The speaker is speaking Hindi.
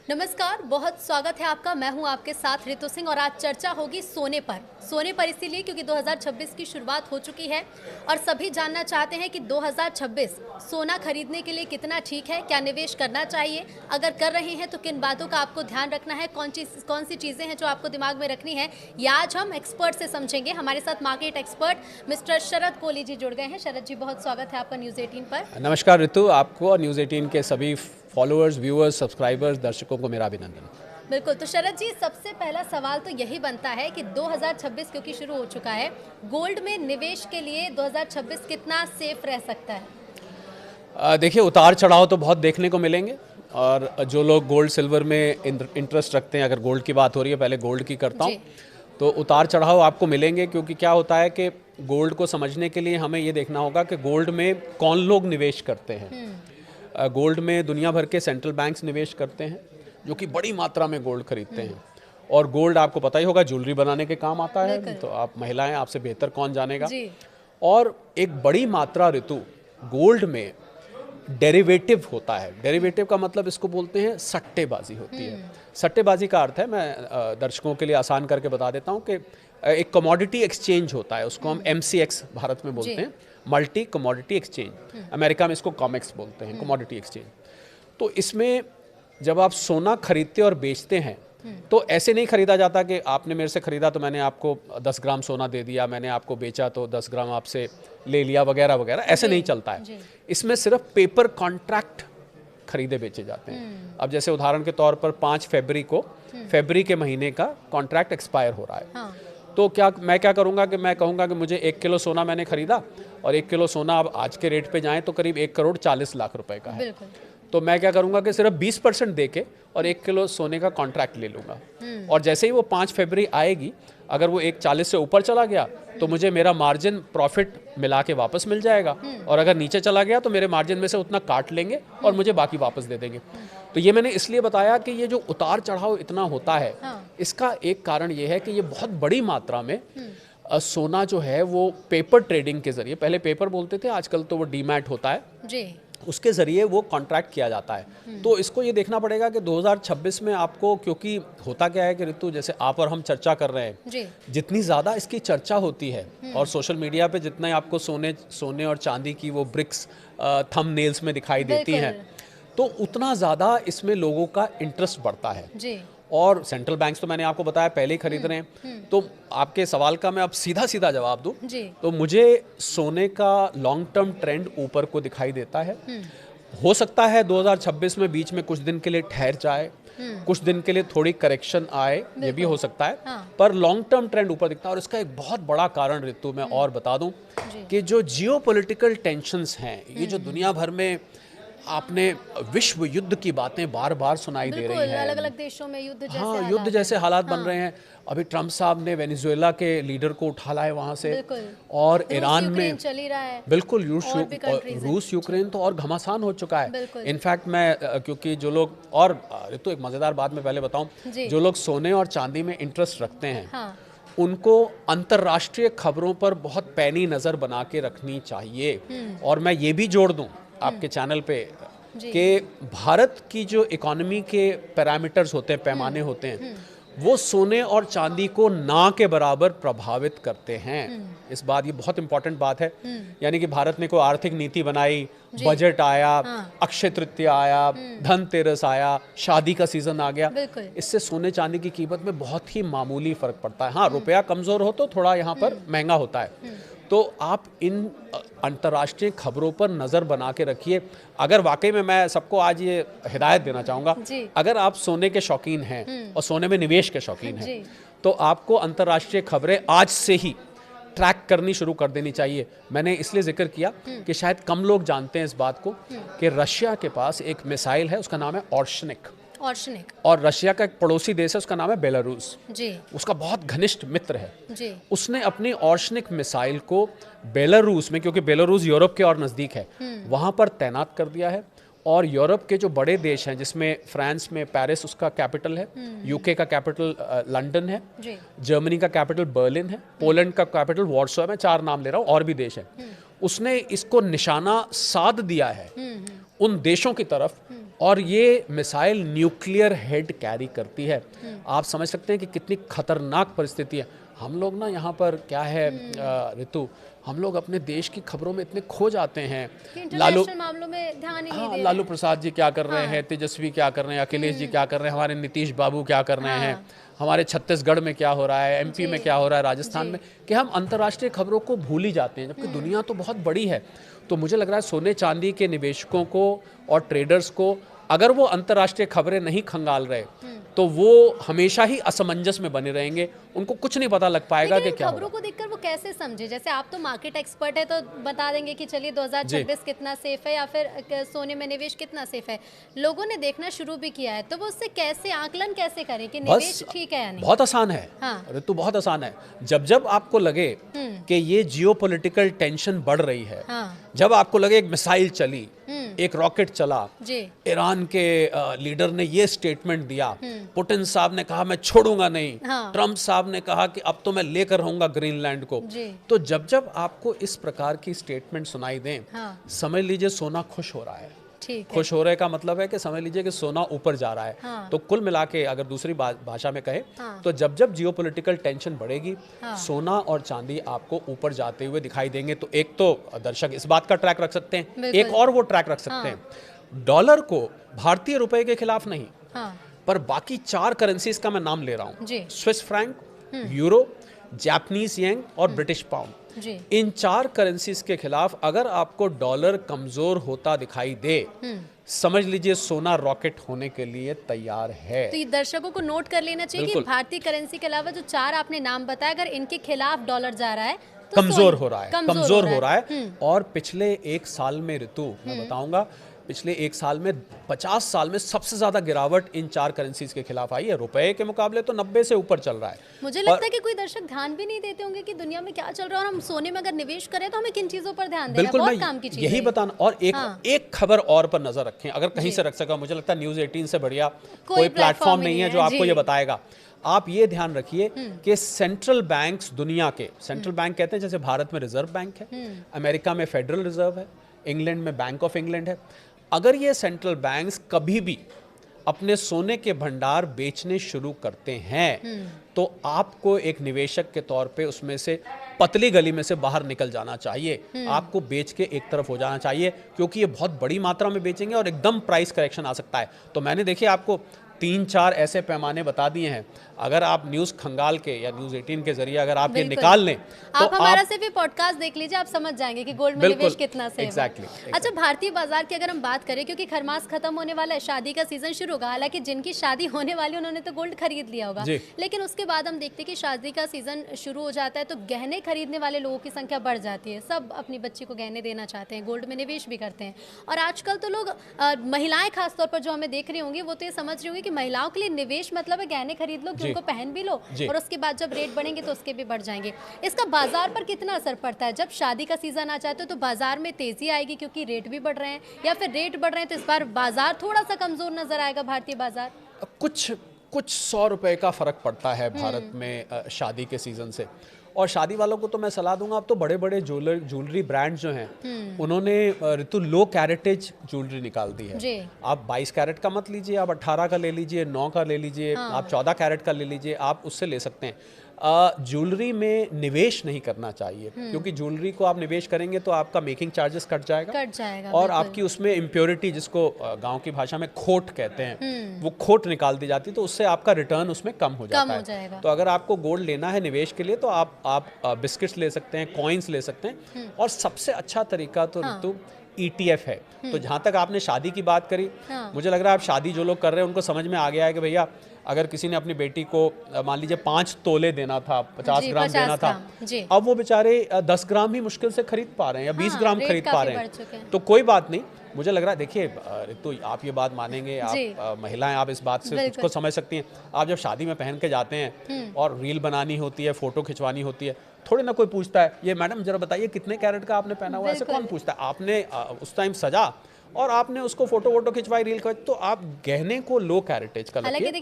नमस्कार, बहुत स्वागत है आपका। मैं हूं आपके साथ ऋतु सिंह और आज चर्चा होगी सोने पर इसीलिए क्योंकि 2026 की शुरुआत हो चुकी है और सभी जानना चाहते हैं कि 2026 सोना खरीदने के लिए कितना ठीक है, क्या निवेश करना चाहिए, अगर कर रहे हैं तो किन बातों का आपको ध्यान रखना है, कौन सी चीज़ें हैं जो आपको दिमाग में रखनी है, ये आज हम एक्सपर्ट से समझेंगे। हमारे साथ मार्केट एक्सपर्ट मिस्टर शरद कोहली जी जुड़ गए हैं। शरद जी, बहुत स्वागत है आपका न्यूज़ 18 पर। नमस्कार ऋतु, आपको और न्यूज़ 18 के सभी फॉलोअर्स, व्यूअर्स, सब्सक्राइबर्स, दर्शकों को मेरा अभिनंदन। बिल्कुल, तो शरद जी, सबसे पहला सवाल तो यही बनता है कि 2026 क्योंकि शुरू हो चुका है, गोल्ड में निवेश के लिए 2026 कितना सेफ रह सकता है? देखिए, उतार चढ़ाव तो बहुत देखने को मिलेंगे और जो लोग गोल्ड सिल्वर में इंटरेस्ट रखते हैं, अगर गोल्ड की बात हो रही है, पहले गोल्ड की करता हूँ, तो उतार चढ़ाव आपको मिलेंगे। क्योंकि क्या होता है कि गोल्ड को समझने के लिए हमें ये देखना होगा कि गोल्ड में कौन लोग निवेश करते हैं। गोल्ड में दुनिया भर के सेंट्रल बैंक्स निवेश करते हैं, जो कि बड़ी मात्रा में गोल्ड खरीदते हैं। और गोल्ड आपको पता ही होगा ज्वेलरी बनाने के काम आता है, तो आप महिलाएं, आपसे बेहतर कौन जानेगा। और एक बड़ी मात्रा ऋतु गोल्ड में डेरिवेटिव होता है। डेरिवेटिव का मतलब इसको बोलते हैं सट्टेबाजी होती है। सट्टेबाजी का अर्थ है, मैं दर्शकों के लिए आसान करके बता देता हूँ कि एक कमोडिटी एक्सचेंज होता है, उसको हम MCX भारत में बोलते हैं, मल्टी कमोडिटी एक्सचेंज। अमेरिका में इसको कॉमेक्स बोलते हैं, कमोडिटी एक्सचेंज। तो इसमें जब आप सोना खरीदते और बेचते हैं तो ऐसे नहीं खरीदा जाता कि आपने मेरे से खरीदा तो मैंने आपको 10 ग्राम सोना दे दिया, मैंने आपको बेचा तो 10 ग्राम आपसे ले लिया, वगैरह वगैरह। ऐसे नहीं चलता है। इसमें सिर्फ पेपर कॉन्ट्रैक्ट खरीदे बेचे जाते हैं। अब जैसे उदाहरण के तौर पर 5 फरवरी को, फरवरी के महीने का कॉन्ट्रैक्ट एक्सपायर हो रहा है। तो मैं क्या करूंगा कि मैं कहूंगा कि मुझे 1 किलो सोना मैंने खरीदा और 1 किलो सोना अब आज के रेट पे जाए तो करीब 1,40,00,000 रुपए का है। तो मैं क्या करूंगा कि सिर्फ 20% दे के और 1 किलो सोने का कॉन्ट्रैक्ट ले लूंगा। और जैसे ही वो 5 फरवरी आएगी, अगर वो 1,40 से ऊपर चला गया तो मुझे मेरा मार्जिन प्रॉफिट मिला के वापस मिल जाएगा, और अगर नीचे चला गया तो मेरे मार्जिन में से उतना काट लेंगे और मुझे बाकी वापस दे देंगे। तो ये मैंने इसलिए बताया कि ये जो उतार चढ़ाव इतना होता है, इसका एक कारण ये है कि ये बहुत बड़ी मात्रा में सोना जो है वो पेपर ट्रेडिंग के जरिए, पहले पेपर बोलते थे, आजकल तो वो डीमैट होता है, उसके ज़रिए वो कॉन्ट्रैक्ट किया जाता है। तो इसको ये देखना पड़ेगा कि 2026 में आपको, क्योंकि होता क्या है कि ऋतु, जैसे आप और हम चर्चा कर रहे हैं, जितनी ज़्यादा इसकी चर्चा होती है और सोशल मीडिया पे जितना ही आपको सोने और चांदी की वो ब्रिक्स थंबनेल्स में दिखाई देती हैं, तो उतना ज़्यादा इसमें लोगों का इंटरेस्ट बढ़ता है। और सेंट्रल बैंक्स तो मैंने आपको बताया पहले ही खरीद रहे हैं। तो आपके सवाल का मैं अब सीधा जवाब दूं तो मुझे सोने का लॉन्ग टर्म ट्रेंड ऊपर को दिखाई देता है। हो सकता है 2026 में बीच में कुछ दिन के लिए ठहर जाए, कुछ दिन के लिए थोड़ी करेक्शन आए, ये भी हो सकता है, पर लॉन्ग टर्म ट्रेंड ऊपर दिखता है। और इसका एक बहुत बड़ा कारण ऋतु मैं और बता दूं कि जो जियोपॉलिटिकल टेंशंस हैं, ये जो दुनिया भर में आपने विश्व युद्ध की बातें बार बार सुनाई दे रही हैं, अलग अलग देशों में युद्ध जैसे युद्ध जैसे हालात बन रहे हैं। अभी ट्रम्प साहब ने वेनेजुएला के लीडर को उठा लाया वहां से, और ईरान में चल ही रहा है। बिल्कुल, रूस यूक्रेन तो और घमासान हो चुका है। इनफैक्ट मैं क्योंकि जो लोग, और तो एक मजेदार बात मैं पहले बताऊं, जो लोग सोने और चांदी में इंटरेस्ट रखते हैं, उनको अंतर्राष्ट्रीय खबरों पर बहुत पैनी नजर बना के रखनी चाहिए। और मैं ये भी जोड़ दूं आपके चैनल पे कि भारत की जो इकोनॉमी के पैरामीटर्स होते हैं, पैमाने होते हैं, वो सोने और चांदी को ना के बराबर प्रभावित करते हैं। इस बात, ये बहुत इंपॉर्टेंट बात है। यानी कि भारत ने कोई आर्थिक नीति बनाई, बजट आया, अक्षय तृतीया आया, धनतेरस आया, शादी का सीजन आ गया, इससे सोने चांदी की कीमत में बहुत ही मामूली फर्क पड़ता है। हाँ, रुपया कमजोर हो तो थोड़ा यहाँ पर महंगा होता है। तो आप इन अंतर्राष्ट्रीय खबरों पर नज़र बना के रखिए। अगर वाकई में, मैं सबको आज ये हिदायत देना चाहूँगा, अगर आप सोने के शौकीन हैं और सोने में निवेश के शौकीन हैं, तो आपको अंतर्राष्ट्रीय खबरें आज से ही ट्रैक करनी शुरू कर देनी चाहिए। मैंने इसलिए जिक्र किया कि शायद कम लोग जानते हैं इस बात को कि रशिया के पास एक मिसाइल है, उसका नाम है ऑर्शनिक। और रशिया का एक पड़ोसी देश है, उसका नाम है बेलारूस। उसका बहुत घनिष्ठ मित्र है। उसने अपनी ऑर्शनिक मिसाइल को बेलारूस में, क्योंकि बेलारूस यूरोप के और नज़दीक है, वहाँ पर तैनात कर दिया है। और यूरोप के जो बड़े देश हैं, जिसमें फ्रांस में पेरिस उसका कैपिटल है, यूके का कैपिटल लंदन है, जर्मनी का कैपिटल बर्लिन है, पोलैंड का कैपिटल वॉर्सो है, मैं 4 नाम ले रहा हूँ, और भी देश हैं, उसने इसको निशाना साध दिया है उन देशों की तरफ और ये मिसाइल न्यूक्लियर हेड कैरी करती है। आप समझ सकते हैं कि कितनी खतरनाक परिस्थिति है। हम लोग ना यहाँ पर क्या है ऋतु, हम लोग अपने देश की खबरों में इतने खो जाते हैं। इंटरनेशनल मामलों में ध्यान ही नहीं दे रहे। लालू प्रसाद जी क्या कर रहे हैं, तेजस्वी क्या कर रहे हैं, अखिलेश जी क्या कर रहे हैं, हमारे नीतीश बाबू क्या कर रहे हैं, हमारे छत्तीसगढ़ में क्या हो रहा है, एमपी में क्या हो रहा है, राजस्थान में, कि हम अंतर्राष्ट्रीय खबरों को भूल ही जाते हैं, जबकि दुनिया तो बहुत बड़ी है। तो मुझे लग रहा है सोने चांदी के निवेशकों को और ट्रेडर्स को अगर वो अंतर्राष्ट्रीय खबरें नहीं खंगाल रहे तो वो हमेशा ही असमंजस में बने रहेंगे, उनको कुछ नहीं पता लग पाएगा कि क्या खबरों को देखकर वो कैसे समझे। जैसे आप तो मार्केट एक्सपर्ट है तो बता देंगे कि चलिए 2026 कितना सेफ है या फिर सोने में निवेश कितना सेफ है। लोगों ने देखना शुरू भी किया है तो वो उससे कैसे आकलन कैसे करें कि निवेश ठीक है या नहीं? बहुत आसान है ऋतु, बहुत आसान है। जब जब आपको लगे कि ये जियोपॉलिटिकल टेंशन बढ़ रही है, जब आपको लगे एक मिसाइल चली, एक रॉकेट चला, ईरान के लीडर ने ये स्टेटमेंट दिया, पुतिन साहब ने कहा मैं छोड़ूंगा नहीं, ट्रंप साहब ने कहा कि अब तो मैं लेकर रहूंगा ग्रीनलैंड को, तो जब जब आपको इस प्रकार की स्टेटमेंट सुनाई दें, समझ लीजिए सोना खुश हो रहा है। खुश हो रहे का मतलब है कि समझ लीजिए कि सोना ऊपर जा रहा है। तो कुल मिला के अगर दूसरी भाषा में कहे तो जब जब जियोपॉलिटिकल टेंशन बढ़ेगी, सोना और चांदी आपको ऊपर जाते हुए दिखाई देंगे। तो एक तो दर्शक इस बात का ट्रैक रख सकते हैं, एक और वो ट्रैक रख सकते हैं, डॉलर को भारतीय रुपए के खिलाफ नहीं, पर बाकी 4 करेंसीज का मैं नाम ले रहा हूं, Swiss franc, euro, Japanese yen और ब्रिटिश पाउंड। इन 4 करेंसीज के खिलाफ अगर आपको डॉलर कमजोर होता दिखाई दे, समझ लीजिए सोना रॉकेट होने के लिए तैयार है। तो ये दर्शकों को नोट कर लेना चाहिए कि भारतीय करेंसी के अलावा जो 4 आपने नाम बताया, अगर इनके खिलाफ डॉलर जा रहा है तो कमजोर हो रहा है। और पिछले 1 साल में ऋतु मैं बताऊंगा, पिछले 1 साल में 50 साल में सबसे ज्यादा गिरावट इन 4 करेंसीज के खिलाफ आई है। रुपए के मुकाबले तो 90 से ऊपर चल रहा है। मुझे लगता है कि कोई दर्शक ध्यान भी नहीं देते होंगे कि दुनिया में क्या चल रहा है, और हम सोने में अगर निवेश करें तो हमें किन चीजों पर ध्यान देना है। बहुत काम की चीज यही बताना। और एक खबर और पर नजर रखें, अगर कहीं से रख सका, मुझे लगता है न्यूज़ 18 से बढ़िया कोई प्लेटफॉर्म नहीं है जो आपको ये बताएगा। आप ये ध्यान रखिए कि सेंट्रल बैंक्स दुनिया के, सेंट्रल बैंक कहते हैं जैसे भारत में रिजर्व बैंक है, अमेरिका में फेडरल रिजर्व है, इंग्लैंड में बैंक ऑफ इंग्लैंड है, अगर ये सेंट्रल बैंक्स कभी भी अपने सोने के भंडार बेचने शुरू करते हैं तो आपको एक निवेशक के तौर पे उसमें से पतली गली में से बाहर निकल जाना चाहिए। आपको बेच के एक तरफ हो जाना चाहिए, क्योंकि ये बहुत बड़ी मात्रा में बेचेंगे और एकदम प्राइस करेक्शन आ सकता है। तो मैंने देखिए आपको 3-4 ऐसे पैमाने बता दिए हैं। अगर आप न्यूज़ खंगाल के या न्यूज़ 18 के जरिए अगर आप ये निकाल लें तो आप हमारा सिर्फ पॉडकास्ट देख लीजिए, आप समझ जाएंगे कि गोल्ड में निवेश कितना सेफ है। अच्छा, भारतीय बाजार की अगर हम बात करें, क्योंकि खरमास खत्म होने वाला है, शादी का सीजन शुरू होगा। हालांकि जिनकी शादी होने वाली उन्होंने तो गोल्ड खरीद लिया होगा, लेकिन उसके बाद हम देखते हैं कि शादी का सीजन शुरू हो जाता है तो गहने खरीदने वाले लोगों की संख्या बढ़ जाती है। सब अपनी बच्ची को गहने देना चाहते हैं, गोल्ड में निवेश भी करते हैं। और आजकल तो लोग, महिलाएं खासतौर पर जो हमें देख रही होंगी, वो तो ये समझ रही होंगी कि महिलाओं के लिए निवेश मतलब है गहने खरीद लो कि उनको पहन भी लो, और उसके बाद जब रेट बढ़ेंगे तो उसके भी बढ़ जाएंगे। इसका बाजार पर कितना असर पड़ता है? जब शादी का सीजन आ जाता है तो बाजार में तेजी आएगी क्योंकि रेट भी बढ़ रहे हैं, या फिर रेट बढ़ रहे हैं तो इस बार बाजार थोड़ा सा कमजोर नजर आएगा भारतीय बाजार? कुछ 100 रुपए का फर्क पड़ता है भारत में शादी के सीजन से। और शादी वालों को तो मैं सलाह दूंगा, अब तो बड़े बड़े ज्वेलरी ब्रांड्स जो हैं उन्होंने ऋतु लो कैरेटेज ज्वेलरी निकाल दी है। आप 22 कैरेट का मत लीजिए, आप 18 का ले लीजिए, 9 का ले लीजिए, आप 14 कैरेट का ले लीजिए, आप उससे ले सकते हैं। ज्वेलरी में निवेश नहीं करना चाहिए, क्योंकि ज्वेलरी को आप निवेश करेंगे तो आपका मेकिंग चार्जेस कट जाएगा और आपकी उसमें इम्प्योरिटी, जिसको गांव की भाषा में खोट कहते हैं, वो खोट निकाल दी जाती है, तो उससे आपका रिटर्न उसमें कम हो जाता है। तो अगर आपको गोल्ड लेना है निवेश के लिए तो आप बिस्किट्स ले सकते हैं, कॉइन्स ले सकते हैं, और सबसे अच्छा तरीका तो ऋतु ETF है। तो जहाँ तक आपने शादी की बात करी, मुझे लग रहा है आप शादी जो लोग कर रहे हैं उनको समझ में आ गया है कि भैया अगर किसी ने अपनी बेटी को मान लीजिए 5 तोले देना था, 50 ग्राम देना था, अब वो बेचारे 10 ग्राम ही मुश्किल से खरीद पा रहे हैं या 20 ग्राम खरीद पा रहे हैं। तो कोई बात नहीं, मुझे लग रहा है, देखिए तो आप ये बात मानेंगे, आप महिलाएं, आप इस बात से कुछ को समझ सकती हैं। आप जब शादी में पहन के जाते हैं और रील बनानी होती है, फोटो खिंचवानी होती है, थोड़ी ना कोई पूछता है ये मैडम जरा बताइए कितने कैरेट का आपने पहना हुआ है, ऐसे कौन पूछता है। आपने उस टाइम सजा और आपने उसको फोटो खिंचवाई, रील खिंचवाई, तो आप गहने को लो कैरेटेज का लगे।